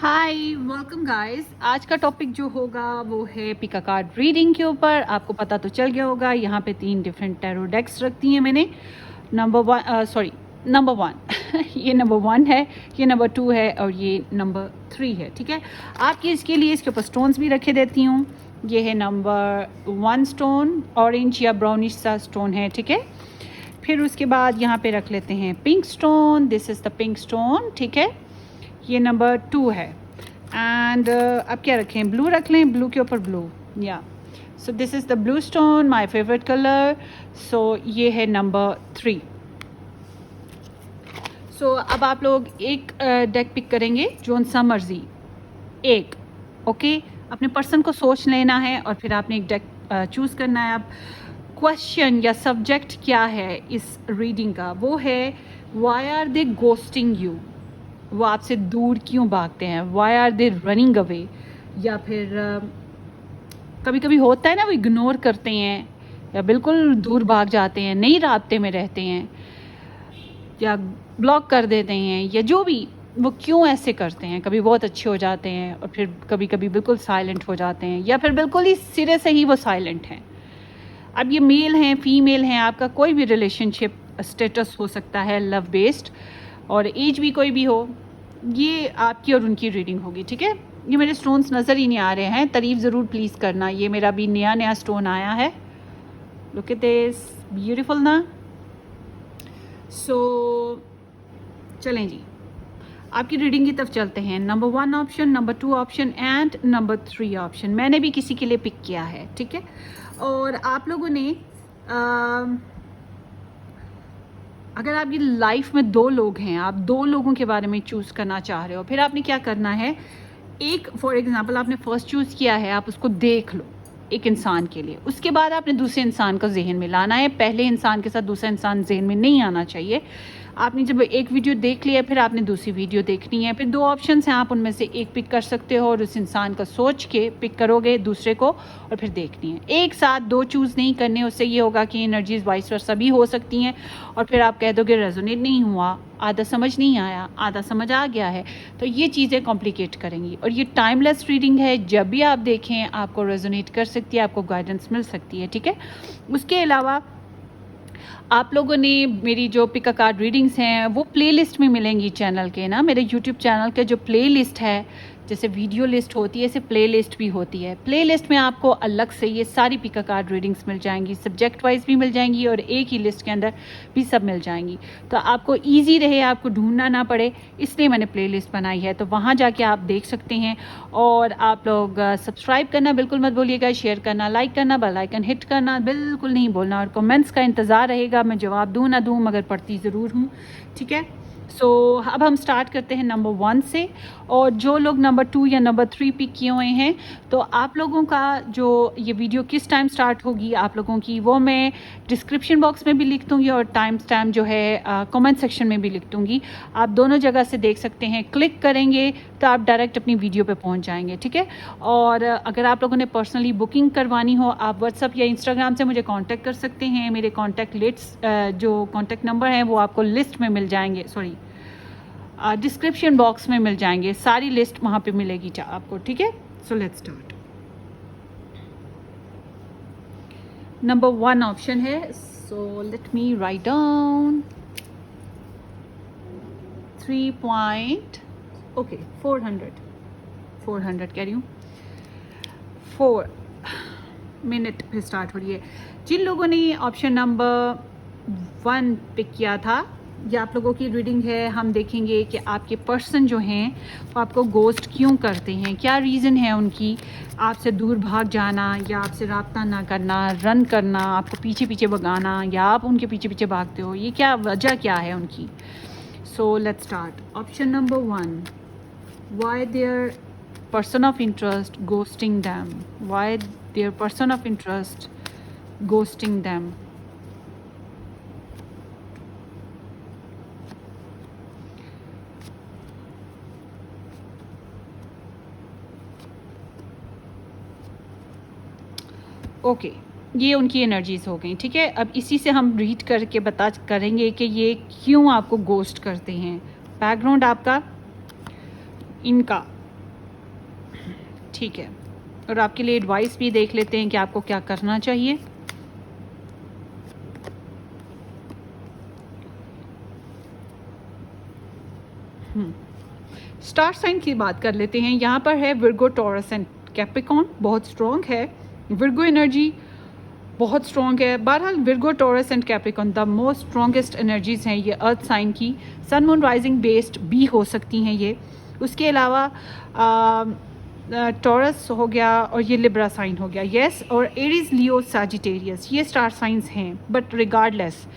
Hi welcome guys. आज का topic जो होगा वो है पिक अ कार्ड रीडिंग के ऊपर। आपको पता तो चल गया होगा, यहाँ पे 3 डिफरेंट टैरो डेक्स रखती हैं मैंने। नंबर वन ये नंबर 1 है, ये नंबर 2 है और ये नंबर 3 है। ठीक है, आपके इसके लिए इसके ऊपर स्टोन्स भी रखे देती हूँ। ये है नंबर 1 स्टोन, ऑरेंज या ब्राउनिश सा स्टोन है। ठीक है, फिर उसके बाद यहाँ पे रख लेते हैं pink stone. This is the pink stone. ठीक है, ये नंबर 2 है। एंड अब क्या रखें, ब्लू रख लें, ब्लू के ऊपर ब्लू। या so this is the blue stone, my favourite colour. So ये है नंबर 3। सो अब आप लोग एक डेक पिक करेंगे, जोन सा मर्जी एक। ओके, अपने पर्सन को सोच लेना है और फिर आपने एक डेक चूज़ करना है। अब क्वेश्चन या सब्जेक्ट क्या है इस रीडिंग का, वो है why are they ghosting you. वो आपसे दूर क्यों भागते हैं, why are they running away. या फिर कभी कभी होता है ना, वो इग्नोर करते हैं या बिल्कुल दूर भाग जाते हैं, नई राब्ते में रहते हैं या ब्लॉक कर देते हैं, या जो भी, वो क्यों ऐसे करते हैं। कभी बहुत अच्छे हो जाते हैं और फिर कभी कभी बिल्कुल साइलेंट हो जाते हैं, या फिर बिल्कुल ही सिरे से ही वो साइलेंट हैं। अब ये मेल हैं, फीमेल हैं, आपका कोई भी रिलेशनशिप स्टेटस हो सकता है लव बेस्ड, और एज भी कोई भी हो। ये आपकी और उनकी रीडिंग होगी। ठीक है, ये मेरे स्टोन्स नज़र ही नहीं आ रहे हैं, तारीफ ज़रूर प्लीज़ करना। ये मेरा भी नया स्टोन आया है। लुक एट दिस, ब्यूटीफुल ना। सो चलें जी, आपकी रीडिंग की तरफ चलते हैं। Number 1 option, number 2 option and number 3 option मैंने भी किसी के लिए पिक किया है। ठीक है, और आप लोगों ने अगर आपकी लाइफ में 2 लोग हैं, आप 2 लोगों के बारे में चूज़ करना चाह रहे हो, फिर आपने क्या करना है, एक फॉर एग्जांपल आपने फर्स्ट चूज़ किया है, आप उसको देख लो एक इंसान के लिए। उसके बाद आपने दूसरे इंसान को जहन में लाना है। पहले इंसान के साथ दूसरा इंसान जहन में नहीं आना चाहिए। आपने जब एक वीडियो देख लिया, फिर आपने दूसरी वीडियो देखनी है। फिर 2 ऑप्शंस हैं, आप उनमें से एक पिक कर सकते हो और उस इंसान का सोच के पिक करोगे दूसरे को, और फिर देखनी है। एक साथ 2 चूज़ नहीं करने, उससे ये होगा कि एनर्जीज वाइस वर्सा भी हो सकती हैं और फिर आप कह दोगे रेजोनेट नहीं हुआ, आधा समझ नहीं आया, आधा समझ आ गया है। तो ये चीज़ें कॉम्प्लिकेट करेंगी। और ये टाइमलेस रीडिंग है, जब भी आप देखें आपको रेजोनेट कर सकती है, आपको गाइडेंस मिल सकती है। ठीक है, उसके अलावा आप लोगों ने मेरी जो पिक अ कार्ड रीडिंग्स हैं वो प्लेलिस्ट में मिलेंगी चैनल के ना। मेरे यूट्यूब चैनल के जो प्लेलिस्ट है, जैसे वीडियो लिस्ट होती है, ऐसे प्लेलिस्ट भी होती है। प्लेलिस्ट में आपको अलग से ये सारी पिक अ कार्ड रीडिंग्स मिल जाएंगी, सब्जेक्ट वाइज भी मिल जाएंगी और एक ही लिस्ट के अंदर भी सब मिल जाएंगी। तो आपको ईजी रहे, आपको ढूंढना ना पड़े, इसलिए मैंने प्लेलिस्ट बनाई है। तो वहाँ जाके आप देख सकते हैं। और आप लोग सब्सक्राइब करना बिल्कुल मत भूलिएगा, शेयर करना, लाइक करना, बेल आइकन हिट करना बिल्कुल नहीं भूलना, और कमेंट्स का इंतज़ार रहेगा। मैं जवाब दूँ ना दूँ, मगर पढ़ती ज़रूर हूँ। ठीक है, सो अब हम स्टार्ट करते हैं नंबर 1 से। और जो लोग नंबर 2 या नंबर 3 पिक किए हुए हैं, तो आप लोगों का जो ये वीडियो किस टाइम स्टार्ट होगी आप लोगों की, वो मैं डिस्क्रिप्शन बॉक्स में भी लिख दूँगी और टाइम स्टैम्प जो है कमेंट सेक्शन में भी लिख दूँगी। आप दोनों जगह से देख सकते हैं। क्लिक करेंगे तो आप डायरेक्ट अपनी वीडियो पे पहुंच जाएंगे। ठीक है, और अगर आप लोगों ने पर्सनली बुकिंग करवानी हो, आप व्हाट्सअप या इंस्टाग्राम से मुझे कांटेक्ट कर सकते हैं। मेरे कांटेक्ट लिस्ट जो कांटेक्ट नंबर हैं वो आपको लिस्ट में मिल जाएंगे, सॉरी डिस्क्रिप्शन बॉक्स में मिल जाएंगे। सारी लिस्ट वहाँ पे मिलेगी आपको। ठीक है, so let's start. Number 1 option है, so let me write down 3 point, okay 400 कह रही हूँ, 4 मिनट पे स्टार्ट हो रही है। जिन लोगों ने ऑप्शन नंबर 1 पिक किया था, ये आप लोगों की रीडिंग है। हम देखेंगे कि आपके पर्सन जो हैं वो आपको गोस्ट क्यों करते हैं, क्या रीज़न है उनकी आपसे दूर भाग जाना, या आपसे रब्ता ना करना, रन करना, आपको पीछे पीछे भगाना, या आप उनके पीछे पीछे भागते हो, ये क्या वजह क्या है उनकी। सो let's start. Option number 1, why their person of interest ghosting them, why their person of interest ghosting them. Okay, ये उनकी एनर्जीज हो गई। ठीक है, अब इसी से हम रीड करके बता करेंगे कि ये क्यों आपको गोस्ट करते हैं। बैकग्राउंड आपका इनका ठीक है, और आपके लिए एडवाइस भी देख लेते हैं कि आपको क्या करना चाहिए। स्टार साइन की बात कर लेते हैं। यहाँ पर है विर्गो, टॉरस एंड कैप्रिकॉर्न, बहुत स्ट्रॉन्ग है। विर्गो एनर्जी बहुत स्ट्रॉन्ग है। बहरहाल Virgo, taurus and Capricorn the most strongest energies हैं ये अर्थ साइन की। सन मून राइजिंग बेस्ड भी हो सकती हैं ये। उसके अलावा टॉरस हो गया और ये लिब्रा साइन हो गया, यस। और एरीज, लियो, सैजिटेरियस, ये स्टार साइंस हैं। बट रिगार्डलेस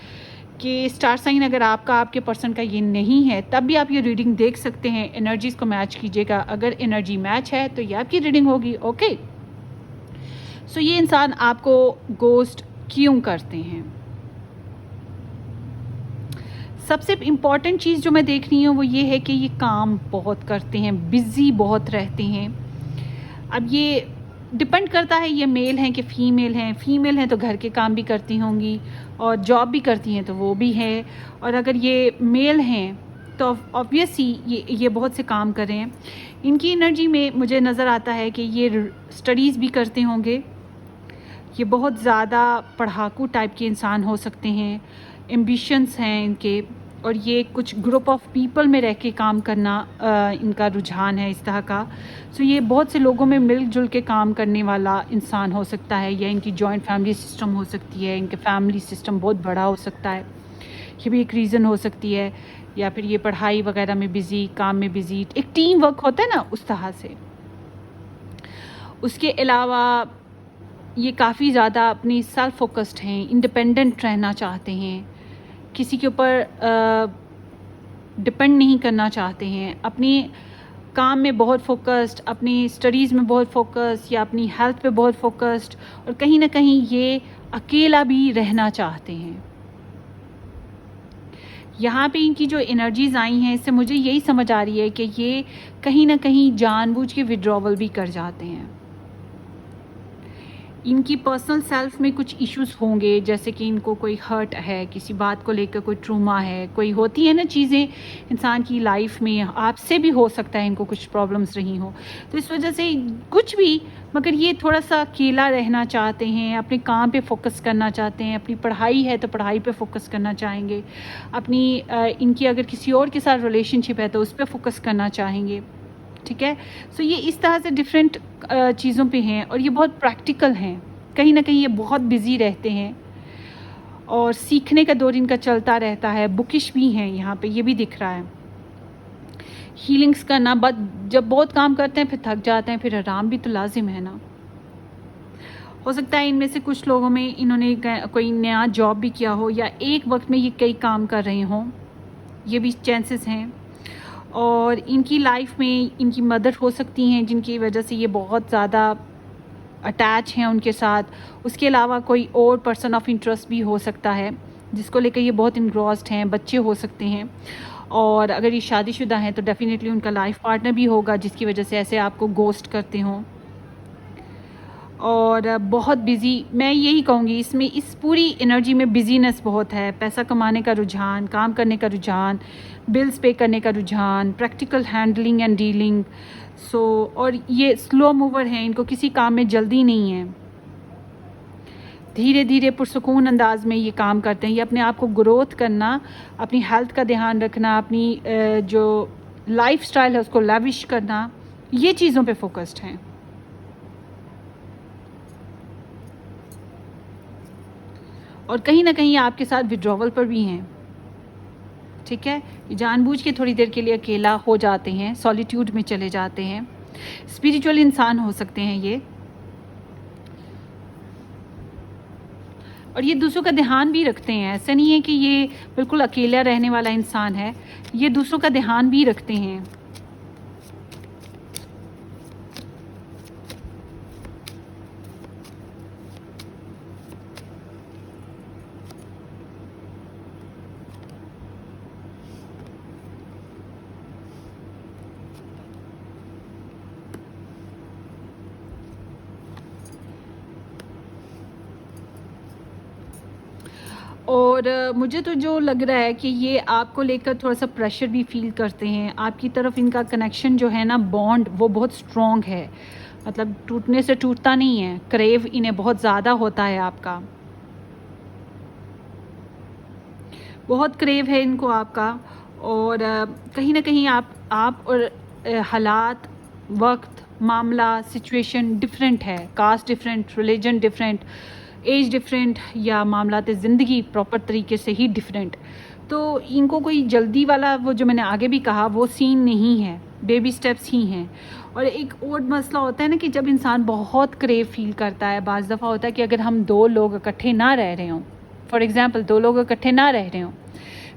कि स्टार साइन अगर आपका, आपके पर्सन का ये नहीं है, तब भी आप ये रीडिंग देख सकते हैं। एनर्जीज़ को मैच कीजिएगा, अगर एनर्जी मैच है तो ये आपकी रीडिंग होगी। ओके, सो ये इंसान आपको गोस्ट क्यों करते हैं? सबसे इम्पॉर्टेंट चीज़ जो मैं देख रही हूँ वो ये है कि ये काम बहुत करते हैं, बिज़ी बहुत रहते हैं। अब ये डिपेंड करता है ये मेल हैं कि फ़ीमेल हैं। फ़ीमेल हैं तो घर के काम भी करती होंगी और जॉब भी करती हैं तो वो भी है। और अगर ये मेल हैं तो ऑब्वियसली ये बहुत से काम कर रहे हैं। इनकी एनर्जी में मुझे नज़र आता है कि ये स्टडीज़ भी करते होंगे। ये बहुत ज़्यादा पढ़ाकू टाइप के इंसान हो सकते हैं, एम्बिशंस हैं इनके, और ये कुछ ग्रुप ऑफ पीपल में रह के काम करना इनका रुझान है इस तरह का। सो ये बहुत से लोगों में मिलजुल के काम करने वाला इंसान हो सकता है, या इनकी जॉइंट फैमिली सिस्टम हो सकती है, इनके फैमिली सिस्टम बहुत बड़ा हो सकता है, ये भी एक रीज़न हो सकती है। या फिर ये पढ़ाई वगैरह में बिज़ी, काम में बिज़ी, एक टीम वर्क होता है ना, उस तरह से। उसके अलावा ये काफ़ी ज़्यादा अपनी सेल्फ फोकस्ड हैं, इंडिपेंडेंट रहना चाहते हैं, किसी के ऊपर डिपेंड नहीं करना चाहते हैं, अपने काम में बहुत फोकस्ड, अपनी स्टडीज़ में बहुत फोकस्ड, या अपनी हेल्थ पे बहुत फोकस्ड, और कहीं ना कहीं ये अकेला भी रहना चाहते हैं। यहाँ पे इनकी जो एनर्जीज़ आई हैं, इससे मुझे यही समझ आ रही है कि ये कहीं ना कहीं जानबूझ के विड्रॉवल भी कर जाते हैं। इनकी पर्सनल सेल्फ में कुछ इश्यूज होंगे, जैसे कि इनको कोई हर्ट है, किसी बात को लेकर कोई ट्रूमा है, कोई होती है ना चीज़ें इंसान की लाइफ में, आपसे भी हो सकता है इनको कुछ प्रॉब्लम्स रही हो, तो इस वजह से कुछ भी, मगर ये थोड़ा सा अकेला रहना चाहते हैं, अपने काम पे फोकस करना चाहते हैं, अपनी पढ़ाई है तो पढ़ाई पे फोकस करना चाहेंगे, अपनी इनकी अगर किसी और के साथ रिलेशनशिप है तो उस पर फोकस करना चाहेंगे। ठीक है, सो ये इस तरह से डिफरेंट चीज़ों पे हैं, और ये बहुत प्रैक्टिकल हैं। कहीं ना कहीं ये बहुत बिज़ी रहते हैं और सीखने का दौर इनका चलता रहता है। बुकिश भी हैं यहाँ पे, ये भी दिख रहा है। हीलिंग्स करना, बट जब बहुत काम करते हैं फिर थक जाते हैं, फिर आराम भी तो लाजिम है ना। हो सकता है इनमें से कुछ लोगों में इन्होंने कोई नया जॉब भी किया हो, या एक वक्त में ये कई काम कर रहे हों, ये भी चांसेस हैं। और इनकी लाइफ में इनकी मदर हो सकती हैं, जिनकी वजह से ये बहुत ज़्यादा अटैच हैं उनके साथ। उसके अलावा कोई और पर्सन ऑफ इंटरेस्ट भी हो सकता है जिसको लेकर ये बहुत इन्ग्रॉस्ड हैं। बच्चे हो सकते हैं, और अगर ये शादीशुदा हैं तो डेफिनेटली उनका लाइफ पार्टनर भी होगा जिसकी वजह से ऐसे आपको गोस्ट करते हों। और बहुत बिज़ी, मैं यही कहूँगी इसमें, इस पूरी एनर्जी में बिज़ीनेस बहुत है। पैसा कमाने का रुझान, काम करने का रुझान, बिल्स पे करने का रुझान, प्रैक्टिकल हैंडलिंग एंड डीलिंग। सो और ये स्लो मूवर हैं, इनको किसी काम में जल्दी नहीं है, धीरे धीरे पुरसुकून अंदाज में ये काम करते हैं। ये अपने आप को ग्रोथ करना, अपनी हेल्थ का ध्यान रखना, अपनी जो लाइफ स्टाइल है उसको लैविश करना, ये चीज़ों पे फोकस्ड हैं। और कहीं ना कहीं आपके साथ विड्रॉवल पर भी हैं। ठीक है, जानबूझ के थोड़ी देर के लिए अकेला हो जाते हैं, सॉलिट्यूड में चले जाते हैं। स्पिरिचुअल इंसान हो सकते हैं ये, और ये दूसरों का ध्यान भी रखते हैं। ऐसा नहीं है कि ये बिल्कुल अकेला रहने वाला इंसान है, ये दूसरों का ध्यान भी रखते हैं। और मुझे तो जो लग रहा है कि ये आपको लेकर थोड़ा सा प्रेशर भी फील करते हैं। आपकी तरफ इनका कनेक्शन जो है ना, बॉन्ड, वो बहुत स्ट्रॉन्ग है। मतलब टूटने से टूटता नहीं है, क्रेव इन्हें बहुत ज़्यादा होता है आपका, बहुत क्रेव है इनको आपका। और कहीं ना कहीं आप और हालात, वक्त, मामला, सिचुएशन डिफरेंट है, caste different, religion different, age different, या मामलात ज़िंदगी प्रॉपर तरीके से ही डिफरेंट। तो इनको कोई जल्दी वाला, वो जो मैंने आगे भी कहा, वो सीन नहीं है, बेबी स्टेप्स ही हैं। और एक और मसला होता है ना कि जब इंसान बहुत क्रेव फील करता है, बाज़ दफ़ा होता है कि अगर हम दो लोग इकट्ठे ना रह रहे हों, फॉर एग्ज़ाम्पल दो लोग इकट्ठे ना रह रहे हों,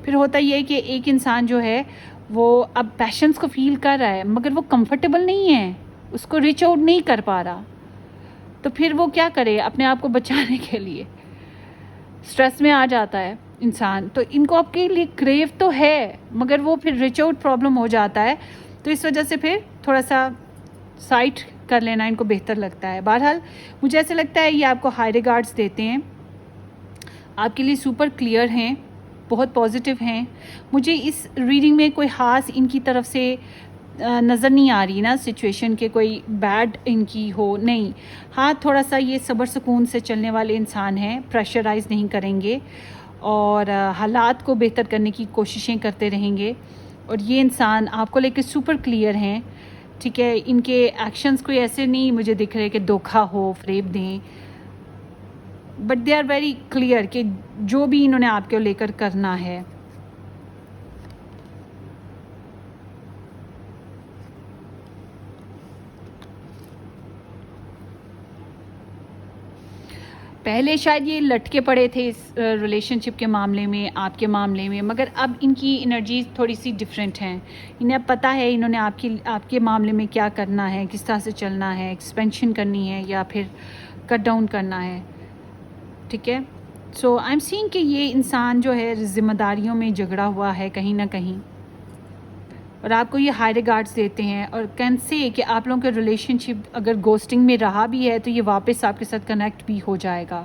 फिर होता ये है कि एक इंसान जो है वो अब पैशंस को फील कर रहा है, मगर वो कंफर्टेबल नहीं है, उसको रीच आउट नहीं कर पा रहा। तो फिर वो क्या करे अपने आप को बचाने के लिए? स्ट्रेस में आ जाता है इंसान। तो इनको आपके लिए क्रेव तो है, मगर वो फिर रीच आउट प्रॉब्लम हो जाता है। तो इस वजह से फिर थोड़ा सा साइट कर लेना इनको बेहतर लगता है। बहरहाल मुझे ऐसा लगता है ये आपको हाई रिगार्ड्स देते हैं, आपके लिए सुपर क्लियर हैं, बहुत पॉजिटिव हैं। मुझे इस रीडिंग में कोई ख़ास इनकी तरफ से नज़र नहीं आ रही ना सिचुएशन के कोई बैड इनकी हो, नहीं। हाँ, थोड़ा सा ये सब्र सुकून से चलने वाले इंसान हैं, प्रेशराइज़ नहीं करेंगे और हालात को बेहतर करने की कोशिशें करते रहेंगे। और ये इंसान आपको लेकर सुपर क्लियर हैं, ठीक है। इनके एक्शंस कोई ऐसे नहीं मुझे दिख रहे कि धोखा हो, फ़रेब दें, but they are very clear कि जो भी इन्होंने आपके लेकर करना है। पहले शायद ये लटके पड़े थे इस रिलेशनशिप के मामले में, आपके मामले में, मगर अब इनकी एनर्जीज थोड़ी सी डिफरेंट हैं। इन्हें अब पता है इन्होंने आपके मामले में क्या करना है, किस तरह से चलना है, एक्सपेंशन करनी है या फिर कट डाउन करना है, ठीक है। सो आई एम सीइंग कि ये इंसान जो है ज़िम्मेदारियों में झगड़ा हुआ है कहीं ना कहीं, और आपको ये हाई रिगार्ड्स देते हैं। और कैन से कि आप लोगों का रिलेशनशिप अगर गोस्टिंग में रहा भी है तो ये वापस आपके साथ कनेक्ट भी हो जाएगा,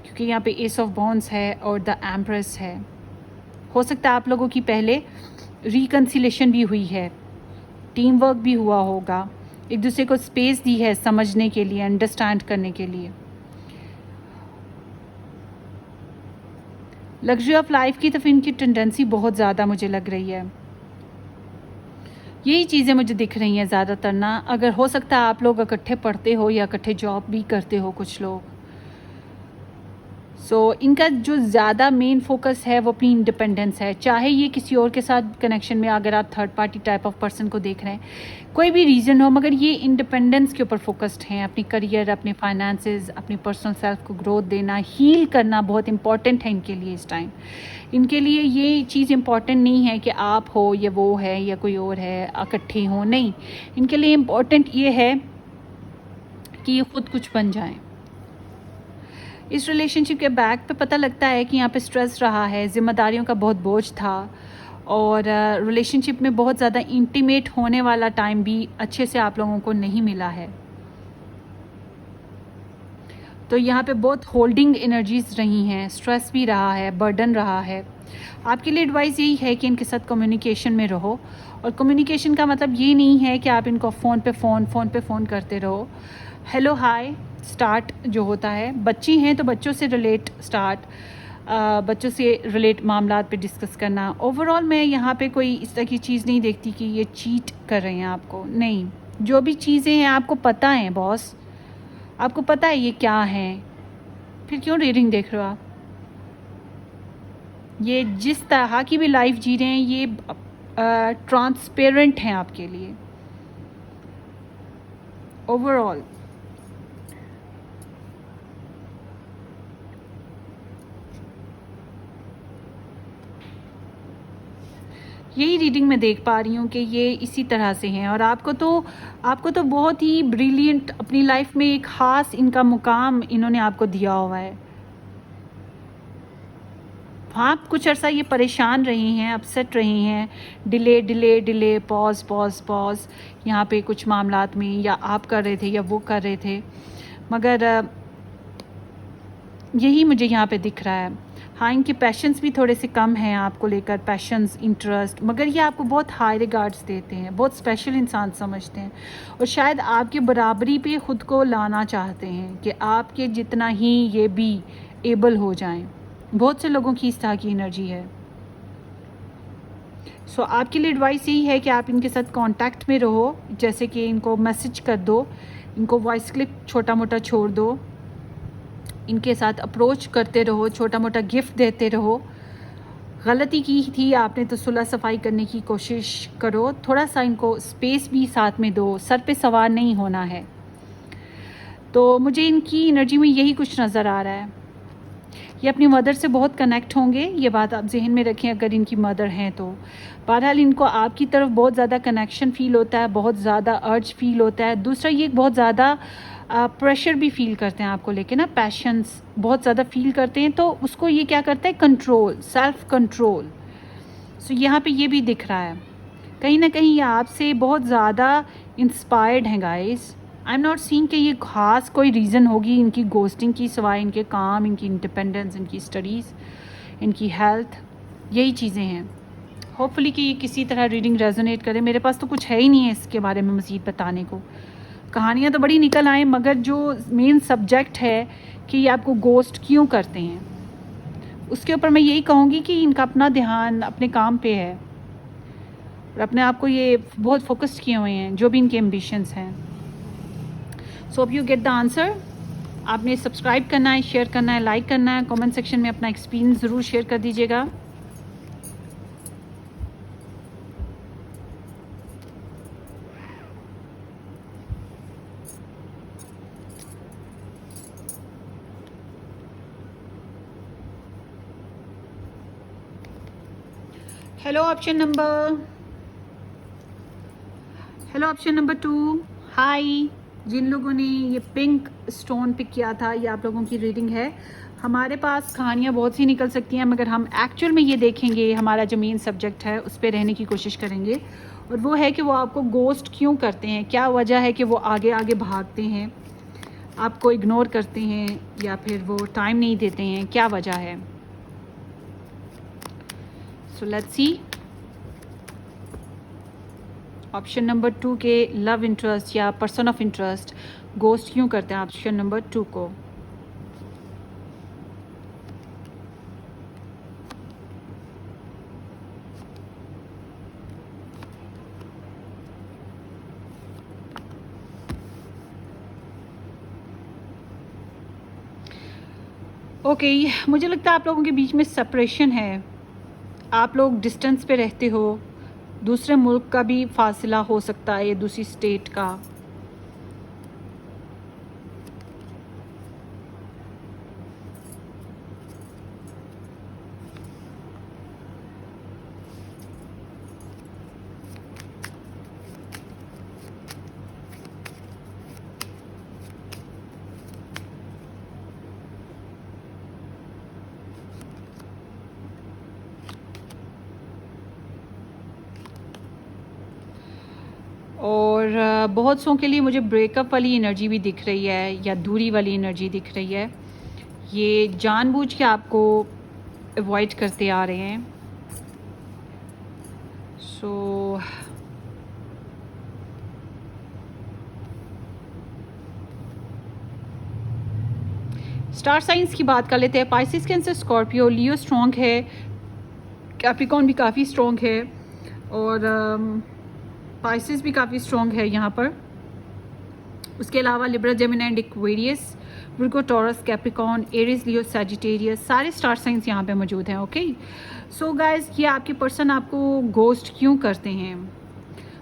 क्योंकि यहाँ पे एस ऑफ वॉन्ड्स है और द एम्प्रेस है। हो सकता है आप लोगों की पहले रिकन्सिलेशन भी हुई है, टीम वर्क भी हुआ होगा, एक दूसरे को स्पेस दी है समझने के लिए, अंडरस्टैंड करने के लिए। लग्जरी ऑफ लाइफ की तरफ इनकी टेंडेंसी बहुत ज़्यादा मुझे लग रही है। यही चीज़ें मुझे दिख रही हैं ज़्यादातर ना। अगर हो सकता है आप लोग इकट्ठे पढ़ते हो या इकट्ठे जॉब भी करते हो कुछ लोग। सो इनका जो ज़्यादा मेन फोकस है वो अपनी इंडिपेंडेंस है, चाहे ये किसी और के साथ कनेक्शन में, अगर आप third party type of person को देख रहे हैं, कोई भी रीज़न हो, मगर ये इंडिपेंडेंस के ऊपर फोकस्ड हैं। अपनी करियर, अपने फाइनेंसेस, अपनी पर्सनल सेल्फ को ग्रोथ देना, हील करना बहुत इंपॉर्टेंट है इनके लिए इस टाइम। इनके लिए ये चीज़ इंपॉर्टेंट नहीं है कि आप हो या वो है या कोई और है, इकट्ठे हो, नहीं। इनके लिए इम्पॉर्टेंट ये है कि ये खुद कुछ बन जाएं। इस रिलेशनशिप के बैक पे पता लगता है कि यहाँ पे स्ट्रेस रहा है, जिम्मेदारियों का बहुत बोझ था, और रिलेशनशिप में बहुत ज़्यादा इंटीमेट होने वाला टाइम भी अच्छे से आप लोगों को नहीं मिला है। तो यहाँ पे बहुत होल्डिंग एनर्जीज रही हैं, स्ट्रेस भी रहा है, बर्डन रहा है। आपके लिए एडवाइस यही है कि इनके साथ कम्युनिकेशन में रहो। और कम्युनिकेशन का मतलब ये नहीं है कि आप इनको फ़ोन पे फ़ोन करते रहो। हेलो हाय स्टार्ट जो होता है, बच्ची हैं तो बच्चों से रिलेट स्टार्ट, बच्चों से रिलेट मामलात पे डिस्कस करना। ओवरऑल मैं यहाँ पे कोई इस तरह की चीज़ नहीं देखती कि ये चीट कर रहे हैं आपको, नहीं। जो भी चीज़ें हैं आपको पता है बॉस, आपको पता है ये क्या है, फिर क्यों रीडिंग देख रहे हो आप? ये जिस तरह की भी लाइफ जी रहे हैं ये ट्रांसपेरेंट हैं आपके लिए ओवरऑल। यही रीडिंग मैं देख पा रही हूँ कि ये इसी तरह से हैं। और आपको तो बहुत ही ब्रिलियंट अपनी लाइफ में एक ख़ास इनका मुकाम इन्होंने आपको दिया हुआ है। आप कुछ अर्सा ये परेशान रही हैं, अपसेट रही हैं, डिले, पॉज यहाँ पे कुछ मामलात में, या आप कर रहे थे या वो कर रहे थे, मगर यही मुझे यहाँ पे दिख रहा है। हाँ, इनके पैशंस भी थोड़े से कम हैं आपको लेकर, पैशंस, इंटरेस्ट, मगर ये आपको बहुत हाई रिगार्ड्स देते हैं, बहुत स्पेशल इंसान समझते हैं और शायद आपकी बराबरी पे ख़ुद को लाना चाहते हैं कि आपके जितना ही ये भी एबल हो जाएं। बहुत से लोगों की इस तरह की एनर्जी है। सो आपके लिए एडवाइस यही है कि आप इनके साथ कांटेक्ट में रहो, जैसे कि इनको मैसेज कर दो, इनको वॉइस क्लिप छोटा मोटा छोड़ दो, इनके साथ अप्रोच करते रहो, छोटा मोटा गिफ्ट देते रहो। गलती की थी आपने तो सुलह सफाई करने की कोशिश करो, थोड़ा सा इनको स्पेस भी साथ में दो, सर पे सवार नहीं होना है। तो मुझे इनकी एनर्जी में यही कुछ नज़र आ रहा है। ये अपनी मदर से बहुत कनेक्ट होंगे, ये बात आप जहन में रखें अगर इनकी मदर हैं तो। बहरहाल इनको आपकी तरफ बहुत ज़्यादा कनेक्शन फ़ील होता है, बहुत ज़्यादा अर्ज फील होता है। दूसरा, ये बहुत ज़्यादा प्रेशर भी फील करते हैं आपको लेके ना, पैशंस बहुत ज़्यादा फील करते हैं, तो उसको ये क्या करता है, कंट्रोल, सेल्फ कंट्रोल। सो यहाँ पे ये भी दिख रहा है कहीं ना कहीं ये आपसे बहुत ज़्यादा इंस्पायर्ड हैं guys. I am not seeing कि ये खास कोई रीज़न होगी इनकी गोस्टिंग की, सिवाय इनके काम, इनकी इंडिपेंडेंस, इनकी स्टडीज़, इनकी हेल्थ, यही चीज़ें हैं। होपफुली कि ये किसी तरह रीडिंग रेजोनेट करे। मेरे पास तो कुछ है ही नहीं है इसके बारे में मज़ीद बताने को। कहानियाँ तो बड़ी निकल आए, मगर जो मेन सब्जेक्ट है कि ये आपको गोस्ट क्यों करते हैं, उसके ऊपर मैं यही कहूँगी कि इनका अपना ध्यान अपने काम पे है और अपने आप को ये बहुत फोकस्ड किए हुए हैं, जो भी इनके एम्बिशंस हैं। So hope you get the answer. आपने सब्सक्राइब करना है, शेयर करना है, लाइक करना है, कमेंट सेक्शन में अपना एक्सपीरियंस ज़रूर शेयर कर दीजिएगा। हेलो ऑप्शन नंबर 2, हाय। जिन लोगों ने ये पिंक स्टोन पिक किया था, ये आप लोगों की रीडिंग है। हमारे पास कहानियाँ बहुत सी निकल सकती हैं, मगर हम एक्चुअल में ये देखेंगे, हमारा जो मेन सब्जेक्ट है उस पर रहने की कोशिश करेंगे, और वो है कि वो आपको गोस्ट क्यों करते हैं, क्या वजह है कि वो आगे आगे भागते हैं, आपको इग्नोर करते हैं, या फिर वो टाइम नहीं देते हैं, क्या वजह है। So let's see. Option number 2 के लव इंटरेस्ट या पर्सन ऑफ इंटरेस्ट गोस्ट क्यों करते हैं ऑप्शन नंबर 2 को। ओके, मुझे लगता है आप लोगों के बीच में सेपरेशन है, आप लोग डिस्टेंस पे रहते हो, दूसरे मुल्क का भी फासला हो सकता है, ये दूसरी स्टेट का। और बहुत सौ के लिए मुझे ब्रेकअप वाली एनर्जी भी दिख रही है, या दूरी वाली एनर्जी दिख रही है। ये जानबूझ के आपको अवॉइड करते आ रहे हैं। सो स्टार साइंस की बात कर लेते हैं। पाइसिस, कैंसर, स्कॉर्पियो, लियो स्ट्रॉन्ग है, कैप्रिकॉर्न भी काफ़ी स्ट्रॉन्ग है, और पाइसिस भी काफ़ी स्ट्रॉन्ग है यहाँ पर। उसके अलावा Libra, Gemini and Aquarius, Virgo, taurus, Capricorn, Aries, Leo, Sagittarius, सारे स्टार साइंस यहाँ पे मौजूद हैं। ओके, सो गाइस, ये आपके पर्सन आपको गोस्ट क्यों करते हैं।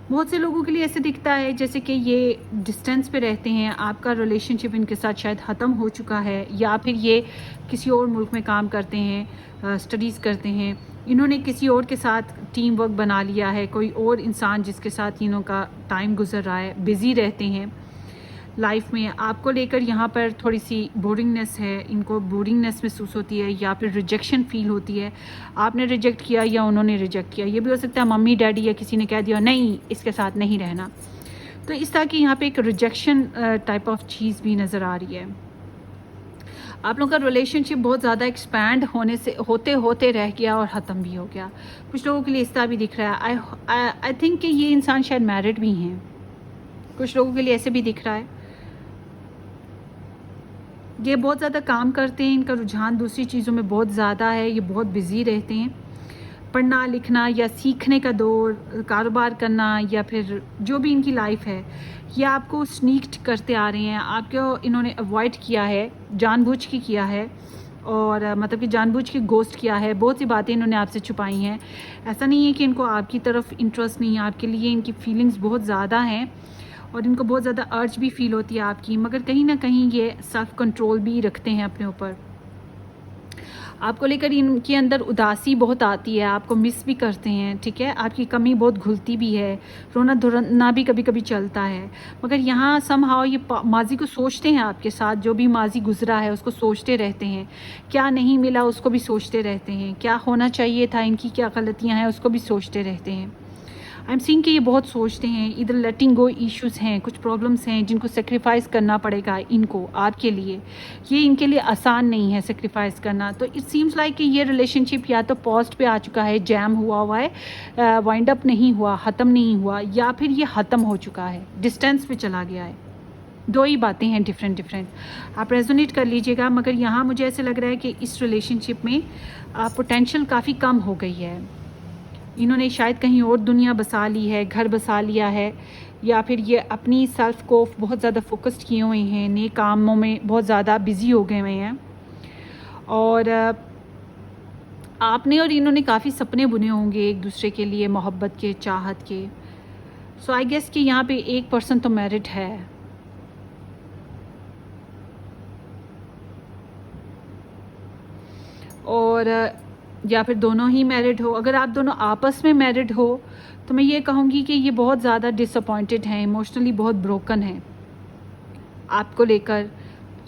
बहुत से लोगों के लिए ऐसे दिखता है जैसे कि ये डिस्टेंस पे रहते हैं, आपका रिलेशनशिप इनके साथ शायद ख़त्म हो चुका है, या फिर ये किसी और मुल्क में काम करते हैं, स्टडीज़ करते हैं, इन्होंने किसी और के साथ टीम वर्क बना लिया है, कोई और इंसान जिसके साथ इन्हों का टाइम गुजर रहा है, बिज़ी रहते हैं लाइफ में। आपको लेकर यहाँ पर थोड़ी सी बोरिंगनेस है, इनको बोरिंगनेस महसूस होती है, या फिर रिजेक्शन फील होती है। आपने रिजेक्ट किया या उन्होंने रिजेक्ट किया, ये भी हो सकता है मम्मी डैडी या किसी ने कह दिया नहीं इसके साथ नहीं रहना। तो इस तरह की यहाँ पे एक रिजेक्शन टाइप ऑफ चीज़ भी नज़र आ रही है। आप लोगों का रिलेशनशिप बहुत ज़्यादा एक्सपैंड होने से होते होते रह गया और ख़त्म भी हो गया। कुछ लोगों के लिए इस तरह भी दिख रहा है। आई थिंक कि ये इंसान शायद मैरिड भी हैं, कुछ लोगों के लिए ऐसे भी दिख रहा है। ये बहुत ज़्यादा काम करते हैं, इनका रुझान दूसरी चीज़ों में बहुत ज़्यादा है, ये बहुत बिज़ी रहते हैं। पढ़ना लिखना या सीखने का दौर, कारोबार करना, या फिर जो भी इनकी लाइफ है, ये आपको स्नीक्ड करते आ रहे हैं। आपको इन्होंने अवॉइड किया है, जानबूझ के किया है, और मतलब कि जानबूझ के गोस्ट किया है। बहुत सी बातें इन्होंने आपसे छुपाई हैं। ऐसा नहीं है कि इनको आपकी तरफ इंटरेस्ट नहीं है, आपके लिए इनकी फीलिंग्स बहुत ज़्यादा हैं और इनको बहुत ज़्यादा अर्ज भी फील होती है आपकी, मगर कहीं ना कहीं ये सेल्फ कंट्रोल भी रखते हैं अपने ऊपर। आपको लेकर इनके अंदर उदासी बहुत आती है, आपको मिस भी करते हैं, ठीक है। आपकी कमी बहुत घुलती भी है, रोना धोना भी कभी कभी चलता है, मगर यहाँ समहाउ ये माजी को सोचते हैं आपके साथ। जो भी माजी गुजरा है उसको सोचते रहते हैं, क्या नहीं मिला उसको भी सोचते रहते हैं, क्या होना चाहिए था, इनकी क्या गलतियाँ हैं उसको भी सोचते रहते हैं। आई एम सीइंग कि ये बहुत सोचते हैं। इधर लेटिंग गो इश्यूज़ हैं, कुछ प्रॉब्लम्स हैं जिनको सेक्रीफाइस करना पड़ेगा इनको आपके लिए। ये इनके लिए आसान नहीं है सेक्रीफाइस करना। तो इट सीम्स लाइक कि ये रिलेशनशिप या तो पॉस्ट पे आ चुका है, जैम हुआ है, वाइंड अप नहीं हुआ, ख़त्म नहीं हुआ, या फिर ये ख़त्म हो चुका है, डिस्टेंस पे चला गया है। दो ही बातें हैं डिफरेंट। आप रेजोनेट कर लीजिएगा, मगर यहाँ मुझे ऐसे लग रहा है कि इस रिलेशनशिप में पोटेंशियल काफ़ी कम हो गई है। इन्होंने शायद कहीं और दुनिया बसा ली है, घर बसा लिया है, या फिर ये अपनी सेल्फ को बहुत ज़्यादा फोकस्ड किए हुए हैं, नए कामों में बहुत ज़्यादा बिजी हो गए हुए हैं। और आपने और इन्होंने काफ़ी सपने बुने होंगे एक दूसरे के लिए, मोहब्बत के, चाहत के। सो आई गेस कि यहाँ पे एक पर्सन तो मैरिड है। और या फिर दोनों ही मैरिड हो। अगर आप दोनों आपस में मैरिड हो तो मैं ये कहूँगी कि ये बहुत ज़्यादा डिसअपॉइंटेड हैं, इमोशनली बहुत ब्रोकन हैं आपको लेकर।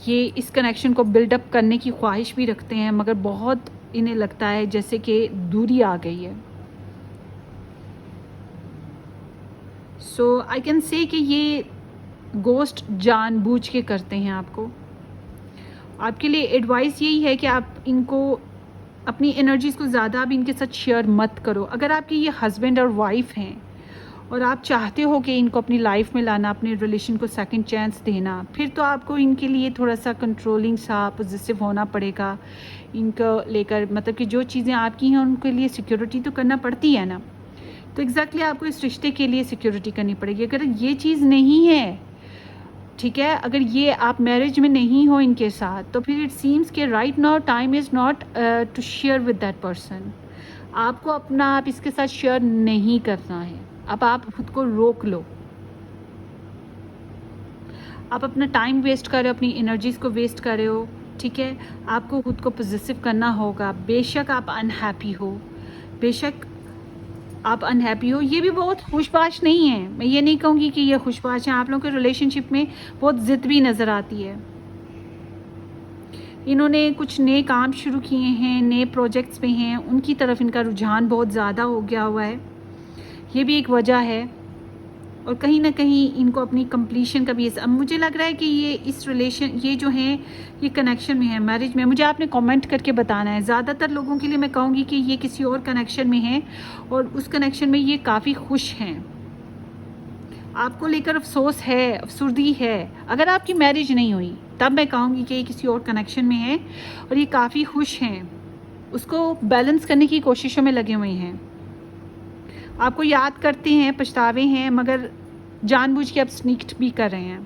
ये इस कनेक्शन को बिल्डअप करने की ख्वाहिश भी रखते हैं, मगर बहुत इन्हें लगता है जैसे कि दूरी आ गई है। सो आई कैन से कि ये गोस्ट जानबूझ के करते हैं आपको। आपके लिए एडवाइस यही है कि आप इनको अपनी एनर्जीज़ को ज़्यादा अब इनके साथ शेयर मत करो। अगर आपके ये हस्बैंड और वाइफ हैं और आप चाहते हो कि इनको अपनी लाइफ में लाना, अपने रिलेशन को सेकंड चांस देना, फिर तो आपको इनके लिए थोड़ा सा कंट्रोलिंग सा, पॉजिटिव होना पड़ेगा इनको लेकर। मतलब कि जो चीज़ें आपकी हैं उनके लिए सिक्योरिटी तो करना पड़ती है ना। तो एग्जैक्टली आपको इस रिश्ते के लिए सिक्योरिटी करनी पड़ेगी। अगर ये चीज़ नहीं है, ठीक है, अगर ये आप मैरिज में नहीं हो इनके साथ, तो फिर इट सीम्स कि right now time is not to share with that person. आपको अपना आप इसके साथ शेयर नहीं करना है। अब आप खुद को रोक लो। आप अपना टाइम वेस्ट कर रहे हो, अपनी एनर्जीज़ को वेस्ट कर रहे हो, ठीक है। आपको खुद को पॉजिटिव करना होगा। बेशक आप अनहैप्पी हो, बेशक आप अनहैप्पी हो, ये भी बहुत खुशबाश नहीं है। मैं ये नहीं कहूँगी कि ये खुशबाश है। आप लोगों के रिलेशनशिप में बहुत ज़िद भी नज़र आती है। इन्होंने कुछ नए काम शुरू किए हैं, नए प्रोजेक्ट्स पे हैं, उनकी तरफ इनका रुझान बहुत ज़्यादा हो गया हुआ है। ये भी एक वजह है। और कहीं ना कहीं इनको अपनी कंप्लीशन का भी, अब मुझे लग रहा है कि ये इस रिलेशन, ये जो है ये कनेक्शन में है, मैरिज में। मुझे आपने कमेंट करके बताना है। ज़्यादातर लोगों के लिए मैं कहूँगी कि ये किसी और कनेक्शन में है और उस कनेक्शन में ये काफ़ी खुश हैं। आपको लेकर अफसोस है, अफसुर्दी है। अगर आपकी मैरिज नहीं हुई तब मैं कहूँगी कि ये किसी और कनेक्शन में है और ये काफ़ी खुश हैं, उसको बैलेंस करने की कोशिशों में लगे हुए हैं। आपको याद करते हैं, पछतावे हैं, मगर जानबूझ के आप स्नीक्ड भी कर रहे हैं।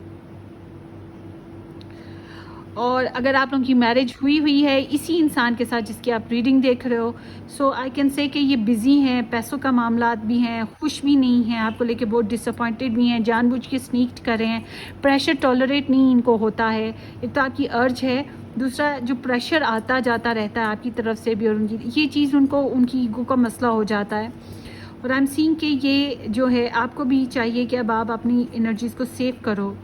और अगर आप लोगों की मैरिज हुई है इसी इंसान के साथ जिसकी आप रीडिंग देख रहे हो, सो आई कैन से कि ये बिज़ी हैं, पैसों का मामला भी हैं, खुश भी नहीं हैं, आपको लेके बहुत डिसअपॉइंटेड भी हैं, जानबूझ के स्नीक्ड कर रहे हैं। प्रेशर टॉलरेट नहीं इनको होता है। एक तो आपकी अर्ज है, दूसरा जो प्रेशर आता जाता रहता है आपकी तरफ से भी, और उनकी ये चीज़ उनकी ईगो का मसला हो जाता है। और आई एम सीइंग कि ये जो है आपको भी चाहिए कि अब आप अपनी एनर्जीज़ को सेव करो,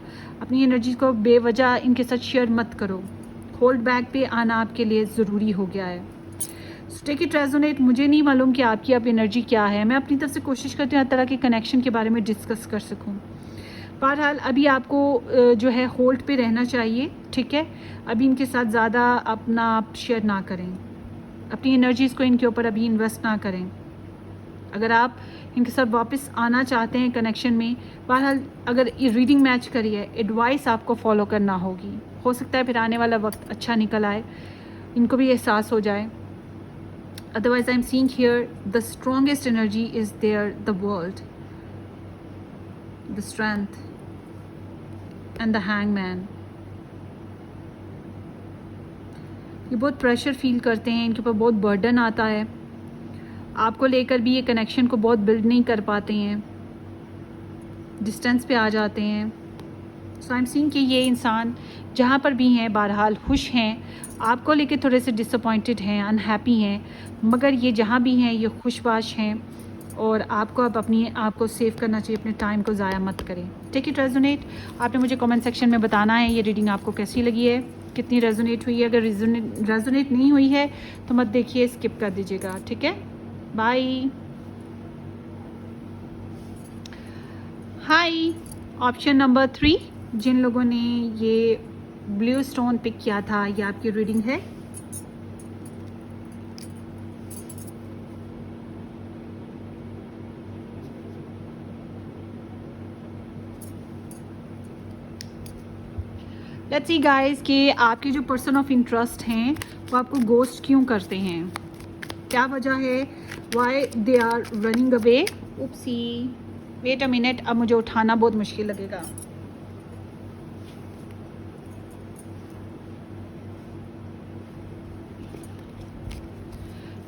अपनी एनर्जी को बेवजह इनके साथ शेयर मत करो। होल्ड बैक पे आना आपके लिए ज़रूरी हो गया है। So take it resonate. मुझे नहीं मालूम कि आपकी अब एनर्जी क्या है। मैं अपनी तरफ से कोशिश करती हूँ हर तरह के कनेक्शन के बारे में डिस्कस कर सकूँ, बहरहाल अभी आपको जो है होल्ड पे रहना चाहिए, ठीक है। अभी इनके साथ ज़्यादा अपना आप शेयर ना करें, अपनी एनर्जीज़ को इनके ऊपर अभी इन्वेस्ट ना करें। अगर आप इनके साथ वापस आना चाहते हैं कनेक्शन में, बहरहाल अगर ये रीडिंग मैच करी है, एडवाइस आपको फॉलो करना होगी। हो सकता है फिर आने वाला वक्त अच्छा निकल आए, इनको भी एहसास हो जाए। Otherwise I am seeing here the strongest energy is there, the world, the strength and the hangman. ये बहुत प्रेशर फील करते हैं, इनके ऊपर बहुत बर्डन आता है, आपको लेकर भी ये कनेक्शन को बहुत बिल्ड नहीं कर पाते हैं, डिस्टेंस पे आ जाते हैं। सो आई एम सीइंग कि ये इंसान जहाँ पर भी हैं बहरहाल खुश हैं, आपको लेके थोड़े से डिसअपॉइंटेड हैं, अनहैप्पी हैं, मगर ये जहाँ भी हैं ये खुशबाश हैं। और आपको अब अपनी आप को सेव करना चाहिए, अपने टाइम को ज़ाया मत करें। Take it resonate. आपने मुझे कमेंट सेक्शन में बताना है ये रीडिंग आपको कैसी लगी है, कितनी रेजोनेट हुई है। अगर रेजोनेट नहीं हुई है तो मत देखिए, स्किप कर दीजिएगा, ठीक है। बाय। हाय, ऑप्शन नंबर 3, जिन लोगों ने ये ब्लू स्टोन पिक किया था, ये आपकी रीडिंग है। लेट्स सी गाइस कि आपके जो पर्सन ऑफ इंटरेस्ट हैं वो आपको गोस्ट क्यों करते हैं, क्या वजह है, why they are running away. Oopsie, wait a minute, अब मुझे उठाना बहुत मुश्किल लगेगा।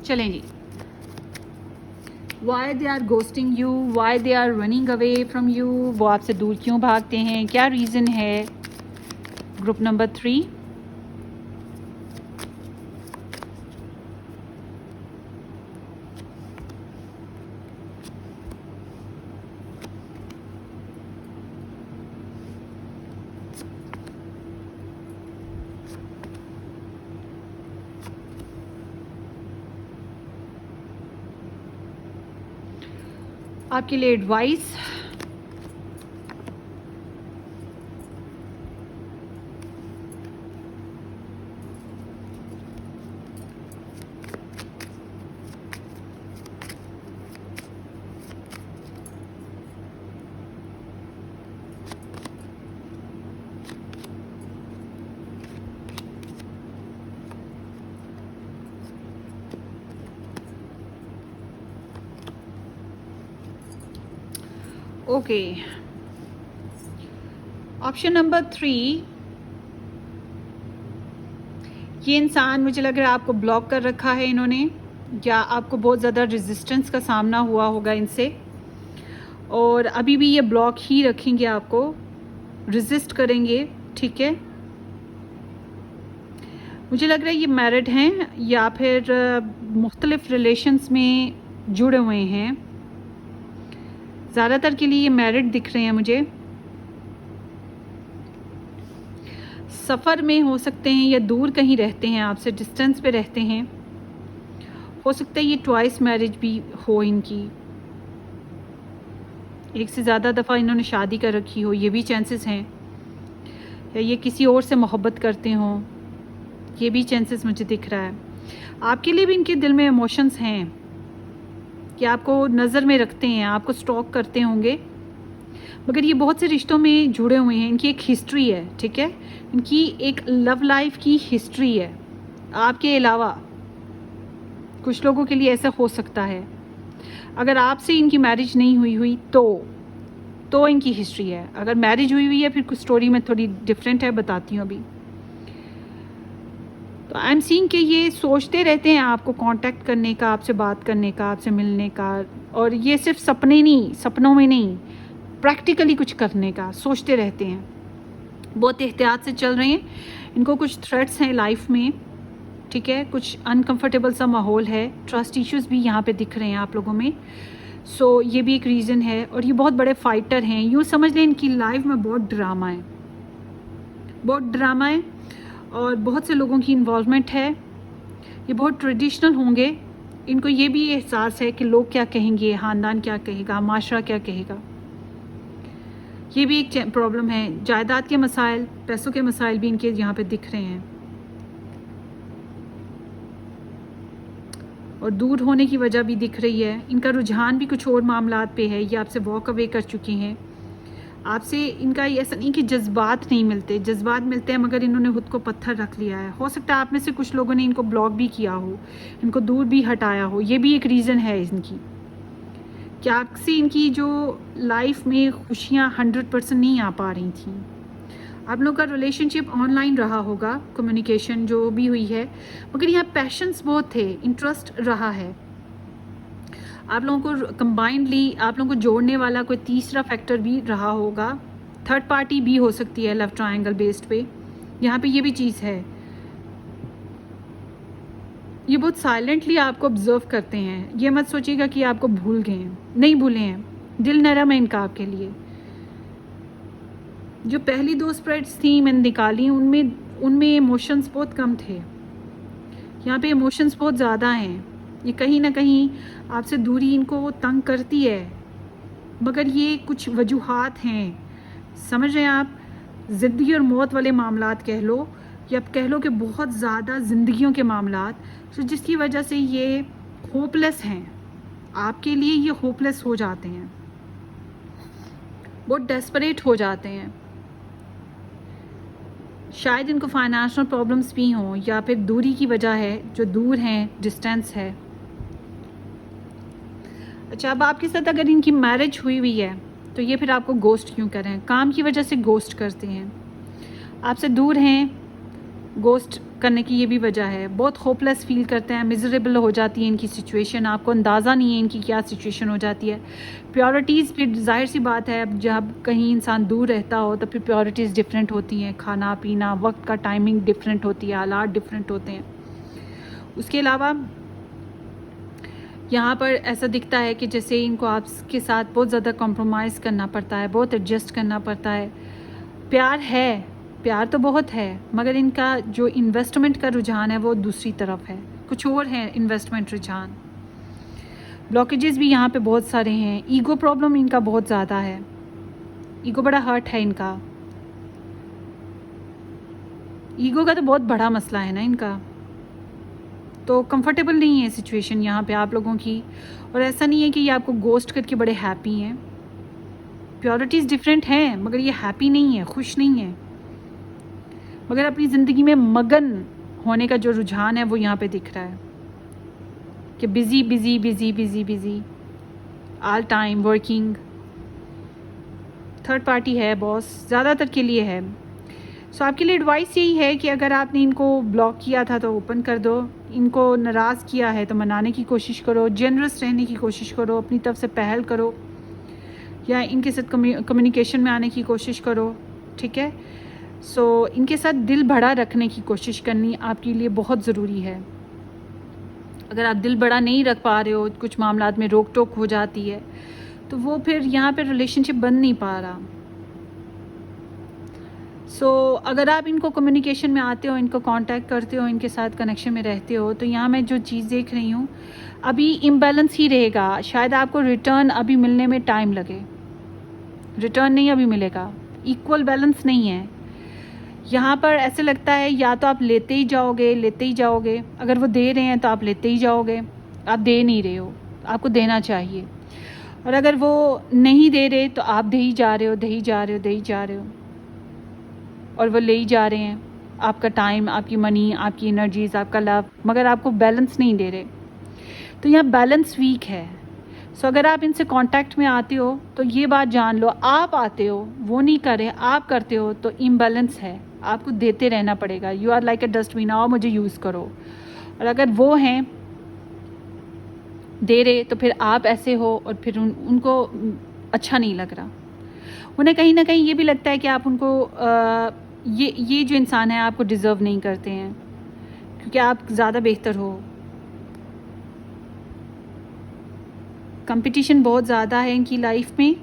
चलें जी। Why they are ghosting you, why they are running away from you, वो आपसे दूर क्यों भागते हैं, क्या रीज़न है। ग्रुप नंबर 3, आपके लिए एडवाइस। ओके, ऑप्शन नंबर 3, ये इंसान मुझे लग रहा है आपको ब्लॉक कर रखा है इन्होंने, या आपको बहुत ज़्यादा रेजिस्टेंस का सामना हुआ होगा इनसे, और अभी भी ये ब्लॉक ही रखेंगे, आपको रेजिस्ट करेंगे, ठीक है। मुझे लग रहा है ये मैरिड हैं या फिर मुख्तलिफ रिलेशंस में जुड़े हुए हैं। ज़्यादातर के लिए ये मैरिड दिख रहे हैं मुझे। सफ़र में हो सकते हैं या दूर कहीं रहते हैं, आपसे डिस्टेंस पे रहते हैं। हो सकता है ये ट्वाइस मैरिज भी हो इनकी, एक से ज़्यादा दफ़ा इन्होंने शादी कर रखी हो, ये भी चांसेस हैं। या ये किसी और से मोहब्बत करते हों, ये भी चांसेस मुझे दिख रहा है। आपके लिए भी इनके दिल में इमोशंस हैं कि आपको नज़र में रखते हैं, आपको स्टॉक करते होंगे, मगर ये बहुत से रिश्तों में जुड़े हुए हैं। इनकी एक हिस्ट्री है, ठीक है, इनकी एक लव लाइफ की हिस्ट्री है। आपके अलावा कुछ लोगों के लिए ऐसा हो सकता है। अगर आपसे इनकी मैरिज नहीं हुई तो इनकी हिस्ट्री है। अगर मैरिज हुई है फिर कुछ स्टोरी में थोड़ी डिफरेंट है, बताती हूँ अभी। तो आई एम सीइंग कि ये सोचते रहते हैं आपको कांटेक्ट करने का, आपसे बात करने का, आपसे मिलने का, और ये सिर्फ सपनों में नहीं, प्रैक्टिकली कुछ करने का सोचते रहते हैं। बहुत एहतियात से चल रहे हैं। इनको कुछ थ्रेट्स हैं लाइफ में, ठीक है, कुछ अनकंफर्टेबल सा माहौल है, ट्रस्ट इश्यूज भी यहाँ पे दिख रहे हैं आप लोगों में। सो ये भी एक रीज़न है। और ये बहुत बड़े फाइटर हैं, यूँ समझ लें इनकी लाइफ में बहुत ड्रामा है, और बहुत से लोगों की इन्वॉल्वमेंट है। ये बहुत ट्रेडिशनल होंगे। इनको ये भी एहसास है कि लोग क्या कहेंगे, ख़ानदान क्या कहेगा, माशरा क्या कहेगा। ये भी एक प्रॉब्लम है। जायदाद के मसाइल, पैसों के मसाइल भी इनके यहाँ पे दिख रहे हैं। और दूर होने की वजह भी दिख रही है। इनका रुझान भी कुछ और मामलात पे है। ये आपसे वॉक अवे कर चुकी हैं। आपसे इनका ऐसा नहीं कि जज्बात नहीं मिलते, जज्बात मिलते हैं, मगर इन्होंने खुद को पत्थर रख लिया है। हो सकता है आप में से कुछ लोगों ने इनको ब्लॉक भी किया हो, इनको दूर भी हटाया हो। ये भी एक रीज़न है इनकी कि आपसे इनकी जो लाइफ में खुशियाँ 100% नहीं आ पा रही थी। आप लोगों का रिलेशनशिप ऑनलाइन रहा होगा, कम्युनिकेशन जो भी हुई है, मगर यहाँ पैशंस बहुत थे, इंटरेस्ट रहा है। आप लोगों को कंबाइंडली आप लोगों को जोड़ने वाला कोई तीसरा फैक्टर भी रहा होगा। थर्ड पार्टी भी हो सकती है लव ट्रायंगल बेस्ड पे। यहाँ पे ये भी चीज़ है। ये बहुत साइलेंटली आपको ऑब्जर्व करते हैं। ये मत सोचिएगा कि आपको भूल गए हैं, नहीं भूले हैं। दिल नरम है इनका आपके लिए। जो पहली 2 स्प्रेड्स थी मैंने निकाली, उनमें इमोशंस बहुत कम थे। यहाँ पे इमोशंस बहुत ज़्यादा हैं। ये कहीं ना कहीं आपसे दूरी इनको तंग करती है, मगर ये कुछ वजूहात हैं। समझ रहे हैं आप? ज़िंदगी और मौत वाले मामलात कह लो, या आप कह लो कि बहुत ज़्यादा ज़िंदगियों के मामलात, तो जिसकी वजह से ये होपलेस हैं। आपके लिए ये होपलेस हो जाते हैं, बहुत डेस्परेट हो जाते हैं। शायद इनको फाइनेंशियल प्रॉब्लम्स भी हों, या फिर दूरी की वजह है, जो दूर हैं, डिस्टेंस है। अच्छा, अब आपके साथ अगर इनकी मैरिज हुई हुई है तो ये फिर आपको गोस्ट क्यों करें? काम की वजह से गोस्ट करते हैं, आपसे दूर हैं, गोस्ट करने की ये भी वजह है। बहुत होपलेस फील करते हैं, मिजरेबल हो जाती है इनकी सिचुएशन। आपको अंदाज़ा नहीं है इनकी क्या सिचुएशन हो जाती है। प्योरिटीज़ फिर जाहिर सी बात है, अब जब कहीं इंसान दूर रहता हो तो फिर प्योरिटीज़ डिफरेंट होती हैं। खाना पीना, वक्त का टाइमिंग डिफरेंट होती है, हालात डिफरेंट होते हैं। उसके अलावा यहाँ पर ऐसा दिखता है कि जैसे इनको आपके साथ बहुत ज़्यादा कॉम्प्रोमाइज़ करना पड़ता है, बहुत एडजस्ट करना पड़ता है। प्यार है, प्यार तो बहुत है, मगर इनका जो इन्वेस्टमेंट का रुझान है वो दूसरी तरफ है, कुछ और है इन्वेस्टमेंट रुझान। ब्लॉकेजेस भी यहाँ पे बहुत सारे हैं। ईगो प्रॉब्लम इनका बहुत ज़्यादा है, ईगो बड़ा हर्ट है इनका। ईगो का तो बहुत बड़ा मसला है ना इनका। तो कंफर्टेबल नहीं है सिचुएशन यहाँ पे आप लोगों की। और ऐसा नहीं है कि ये आपको गोस्ट करके बड़े हैप्पी हैं। प्योरिटीज़ डिफरेंट हैं, मगर ये हैप्पी नहीं है, खुश नहीं है। मगर अपनी ज़िंदगी में मगन होने का जो रुझान है वो यहाँ पे दिख रहा है कि busy busy busy busy busy all time working. Third party है, बॉस ज़्यादातर के लिए है। सो आपके लिए एडवाइस यही है कि अगर आपने इनको ब्लॉक किया था तो ओपन कर दो, इनको नाराज़ किया है तो मनाने की कोशिश करो, जेनरस रहने की कोशिश करो, अपनी तरफ से पहल करो, या इनके साथ कम्युनिकेशन में आने की कोशिश करो। ठीक है? सो इनके साथ दिल बड़ा रखने की कोशिश करनी आपके लिए बहुत ज़रूरी है। अगर आप दिल बड़ा नहीं रख पा रहे हो, कुछ मामलात में रोक टोक हो जाती है, तो वो फिर यहाँ पे रिलेशनशिप बन नहीं पा रहा। अगर आप इनको कम्युनिकेशन में आते हो, इनको कांटेक्ट करते हो, इनके साथ कनेक्शन में रहते हो, तो यहाँ मैं जो चीज़ देख रही हूँ, अभी इम्बैलेंस ही रहेगा। शायद आपको रिटर्न अभी मिलने में टाइम लगे, रिटर्न नहीं अभी मिलेगा, इक्वल बैलेंस नहीं है। यहाँ पर ऐसे लगता है या तो आप लेते ही जाओगे। अगर वो दे रहे हैं तो आप लेते ही जाओगे, आप दे नहीं रहे हो, आपको देना चाहिए। और अगर वो नहीं दे रहे तो आप दे ही जा रहे हो, और वो ले ही जा रहे हैं आपका टाइम, आपकी मनी, आपकी एनर्जीज, आपका लव, मगर आपको बैलेंस नहीं दे रहे। तो यहाँ बैलेंस वीक है। अगर आप इनसे कांटेक्ट में आते हो तो ये बात जान लो, आप आते हो, वो नहीं कर रहे, आप करते हो, तो इम्बैलेंस है। आपको देते रहना पड़ेगा। You are like a dustbin, आओ मुझे यूज़ करो। और अगर वो हैं दे रहे तो फिर आप ऐसे हो, और फिर उनको अच्छा नहीं लग रहा। उन्हें कहीं ना कहीं ये भी लगता है कि आप उनको ये जो इंसान है आपको डिज़र्व नहीं करते हैं, क्योंकि आप ज़्यादा बेहतर हो। कंपटीशन बहुत ज़्यादा है इनकी लाइफ में,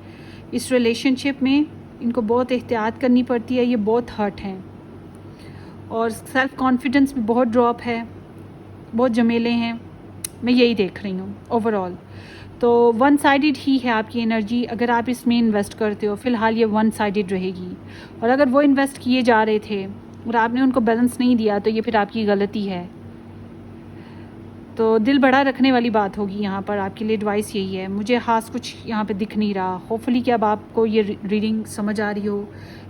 इस रिलेशनशिप में इनको बहुत एहतियात करनी पड़ती है। ये बहुत हर्ट हैं, और सेल्फ़ कॉन्फिडेंस भी बहुत ड्रॉप है, बहुत झमेले हैं। मैं यही देख रही हूँ ओवरऑल। तो वन साइडेड ही है आपकी एनर्जी। अगर आप इसमें इन्वेस्ट करते हो, फ़िलहाल ये वन साइडेड रहेगी। और अगर वो इन्वेस्ट किए जा रहे थे और आपने उनको बैलेंस नहीं दिया, तो ये फिर आपकी गलती है। तो दिल बड़ा रखने वाली बात होगी यहाँ पर। आपके लिए एडवाइस यही है। मुझे ख़ास कुछ यहाँ पे दिख नहीं रहा। होपफुली कि अब आपको ये रीडिंग समझ आ रही हो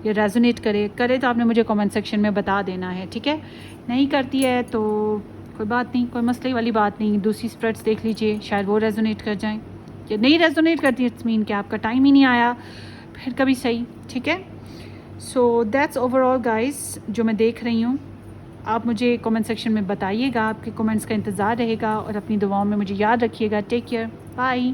या रेजोनेट करे तो आपने मुझे कमेंट सेक्शन में बता देना है, ठीक है। नहीं करती है तो कोई बात नहीं, कोई मसले वाली बात नहीं। दूसरी स्प्रेड्स देख लीजिए, शायद वो रेजोनेट कर जाएं। या नहीं रेजोनेट करती, इट्स मीन कि आपका टाइम ही नहीं आया, फिर कभी सही, ठीक है। सो दैट्स ओवरऑल गाइस जो मैं देख रही हूँ। आप मुझे कमेंट सेक्शन में बताइएगा, आपके कमेंट्स का इंतज़ार रहेगा। और अपनी दुआओं में मुझे याद रखिएगा। Take care, bye.